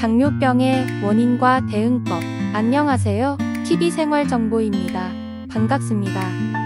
당뇨병의 원인과 대응법. 안녕하세요. TV생활정보입니다. 반갑습니다.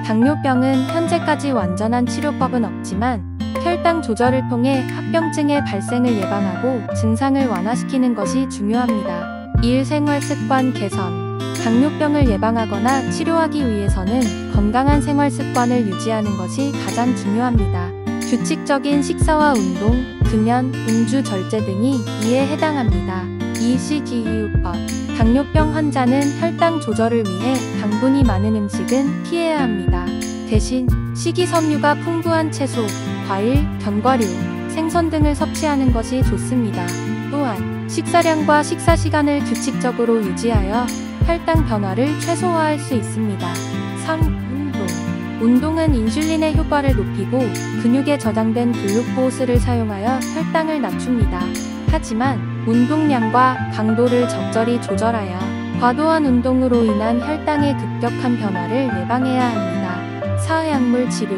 당뇨병은 현재까지 완전한 치료법은 없지만 혈당 조절을 통해 합병증의 발생을 예방하고 증상을 완화시키는 것이 중요합니다. 일생활습관 개선. 당뇨병을 예방하거나 치료하기 위해서는 건강한 생활습관을 유지하는 것이 가장 중요합니다. 규칙적인 식사와 운동, 금연, 음주 절제 등이 이에 해당합니다. ECGU법. 당뇨병 환자는 혈당 조절을 위해 당분이 많은 음식은 피해야 합니다. 대신 식이섬유가 풍부한 채소, 과일, 견과류, 생선 등을 섭취하는 것이 좋습니다. 또한 식사량과 식사 시간을 규칙적으로 유지하여 혈당 변화를 최소화할 수 있습니다. 3. 운동은 인슐린의 효과를 높이고 근육에 저장된 글루코스를 사용하여 혈당을 낮춥니다. 하지만 운동량과 강도를 적절히 조절하여 과도한 운동으로 인한 혈당의 급격한 변화를 예방해야 합니다. 4. 약물 치료.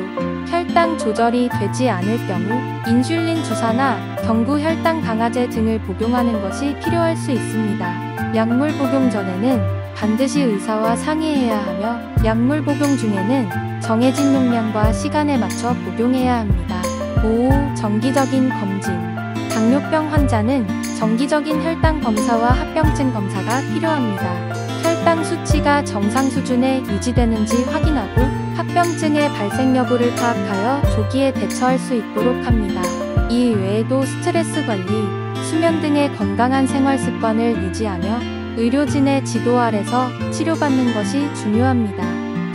혈당 조절이 되지 않을 경우 인슐린 주사나 경구 혈당 강화제 등을 복용하는 것이 필요할 수 있습니다. 약물 복용 전에는 반드시 의사와 상의해야 하며 약물 복용 중에는 정해진 용량과 시간에 맞춰 복용해야 합니다. 5. 정기적인 검진. 당뇨병 환자는 정기적인 혈당 검사와 합병증 검사가 필요합니다. 혈당 수치가 정상 수준에 유지되는지 확인하고 합병증의 발생 여부를 파악하여 조기에 대처할 수 있도록 합니다. 이 외에도 스트레스 관리, 수면 등의 건강한 생활 습관을 유지하며 의료진의 지도 아래서 치료받는 것이 중요합니다.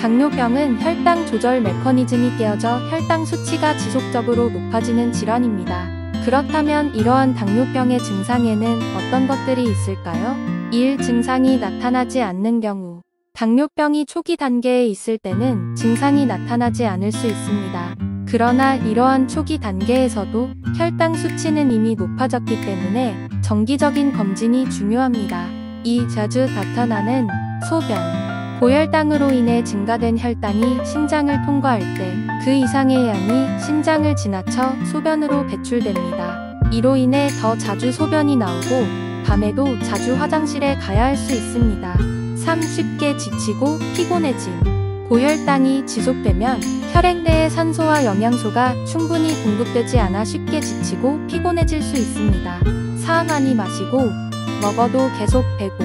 당뇨병은 혈당 조절 메커니즘이 깨어져 혈당 수치가 지속적으로 높아지는 질환입니다. 그렇다면 이러한 당뇨병의 증상에는 어떤 것들이 있을까요? 1. 증상이 나타나지 않는 경우. 당뇨병이 초기 단계에 있을 때는 증상이 나타나지 않을 수 있습니다. 그러나 이러한 초기 단계에서도 혈당 수치는 이미 높아졌기 때문에 정기적인 검진이 중요합니다. 2. 자주 나타나는 소변. 고혈당으로 인해 증가된 혈당이 신장을 통과할 때 그 이상의 양이 신장을 지나쳐 소변으로 배출됩니다. 이로 인해 더 자주 소변이 나오고 밤에도 자주 화장실에 가야 할 수 있습니다. 3. 쉽게 지치고 피곤해짐. 고혈당이 지속되면 혈액 내의 산소와 영양소가 충분히 공급되지 않아 쉽게 지치고 피곤해질 수 있습니다. 4. 많이 마시고 먹어도 계속 배고.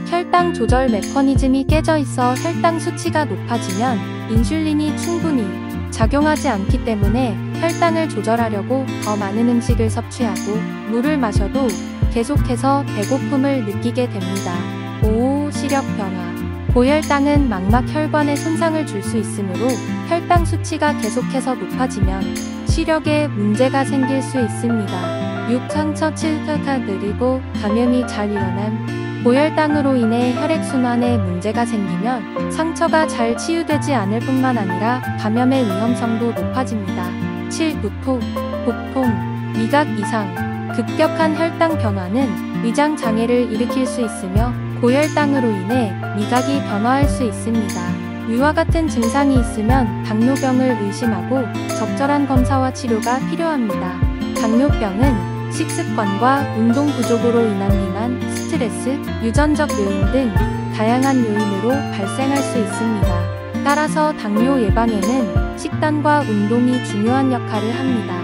혈당 조절 메커니즘이 깨져 있어 혈당 수치가 높아지면 인슐린이 충분히 작용하지 않기 때문에 혈당을 조절하려고 더 많은 음식을 섭취하고 물을 마셔도 계속해서 배고픔을 느끼게 됩니다. 5. 시력 변화. 고혈당은 망막 혈관에 손상을 줄 수 있으므로 혈당 수치가 계속해서 높아지면 시력에 문제가 생길 수 있습니다. 6. 상처 치료가 느리고 감염이 잘 일어남. 고혈당으로 인해 혈액순환에 문제가 생기면 상처가 잘 치유되지 않을 뿐만 아니라 감염의 위험성도 높아집니다. 7. 두통, 복통, 미각 이상. 급격한 혈당 변화는 위장 장애를 일으킬 수 있으며 고혈당으로 인해 미각이 변화할 수 있습니다. 위와 같은 증상이 있으면 당뇨병을 의심하고 적절한 검사와 치료가 필요합니다. 당뇨병은 식습관과 운동 부족으로 인한 비만, 스트레스, 유전적 요인 등 다양한 요인으로 발생할 수 있습니다. 따라서 당뇨 예방에는 식단과 운동이 중요한 역할을 합니다.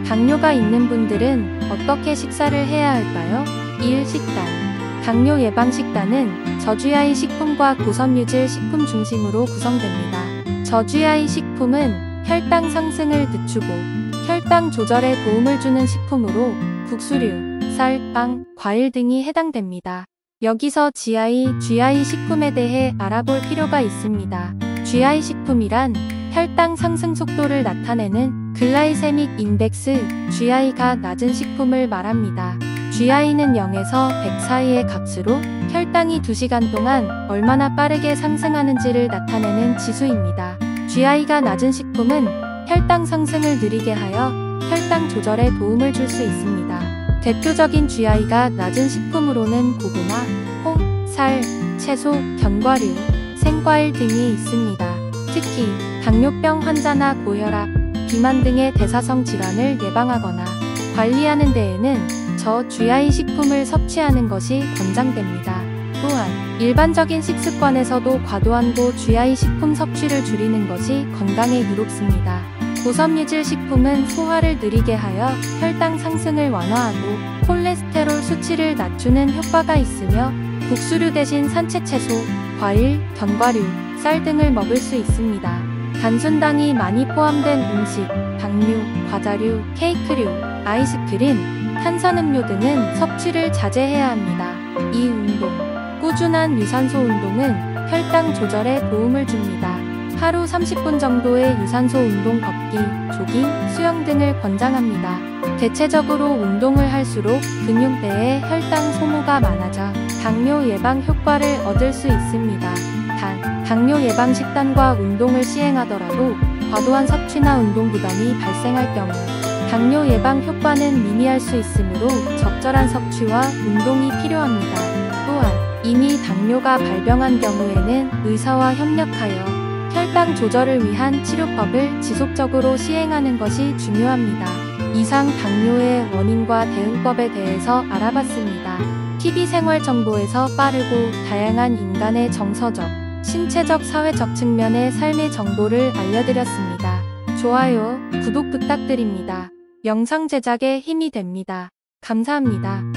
당뇨가 있는 분들은 어떻게 식사를 해야 할까요? 1. 식단. 당뇨 예방 식단은 저GI 식품과 고섬유질 식품 중심으로 구성됩니다. 저GI 식품은 혈당 상승을 늦추고 혈당 조절에 도움을 주는 식품으로 국수류, 쌀, 빵, 과일 등이 해당됩니다. 여기서 GI 식품에 대해 알아볼 필요가 있습니다. GI 식품이란 혈당 상승 속도를 나타내는 글라이세믹 인덱스 GI가 낮은 식품을 말합니다. GI는 0에서 100 사이의 값으로 혈당이 2시간 동안 얼마나 빠르게 상승하는지를 나타내는 지수입니다. GI가 낮은 식품은 혈당 상승을 느리게 하여 혈당 조절에 도움을 줄 수 있습니다. 대표적인 GI가 낮은 식품으로는 고구마, 홍, 살, 채소, 견과류, 생과일 등이 있습니다. 특히 당뇨병 환자나 고혈압, 비만 등의 대사성 질환을 예방하거나 관리하는 데에는 저GI 식품을 섭취하는 것이 권장됩니다. 또한 일반적인 식습관에서도 과도한 고GI 식품 섭취를 줄이는 것이 건강에 이롭습니다. 고섬유질 식품은 소화를 느리게 하여 혈당 상승을 완화하고 콜레스테롤 수치를 낮추는 효과가 있으며 국수류 대신 산채채소, 과일, 견과류, 쌀 등을 먹을 수 있습니다. 단순당이 많이 포함된 음식, 당류, 과자류, 케이크류, 아이스크림, 탄산음료 등은 섭취를 자제해야 합니다. 2. 운동. 꾸준한 유산소 운동은 혈당 조절에 도움을 줍니다. 하루 30분 정도의 유산소 운동 걷기, 조깅, 수영 등을 권장합니다. 대체적으로 운동을 할수록 근육내에 혈당 소모가 많아져 당뇨 예방 효과를 얻을 수 있습니다. 단, 당뇨 예방 식단과 운동을 시행하더라도 과도한 섭취나 운동 부담이 발생할 경우 당뇨 예방 효과는 미미할 수 있으므로 적절한 섭취와 운동이 필요합니다. 또한 이미 당뇨가 발병한 경우에는 의사와 협력하여 혈당 조절을 위한 치료법을 지속적으로 시행하는 것이 중요합니다. 이상 당뇨의 원인과 대응법에 대해서 알아봤습니다. TV생활정보에서 빠르고 다양한 인간의 정서적, 신체적, 사회적 측면의 삶의 정보를 알려드렸습니다. 좋아요, 구독 부탁드립니다. 영상 제작에 힘이 됩니다. 감사합니다.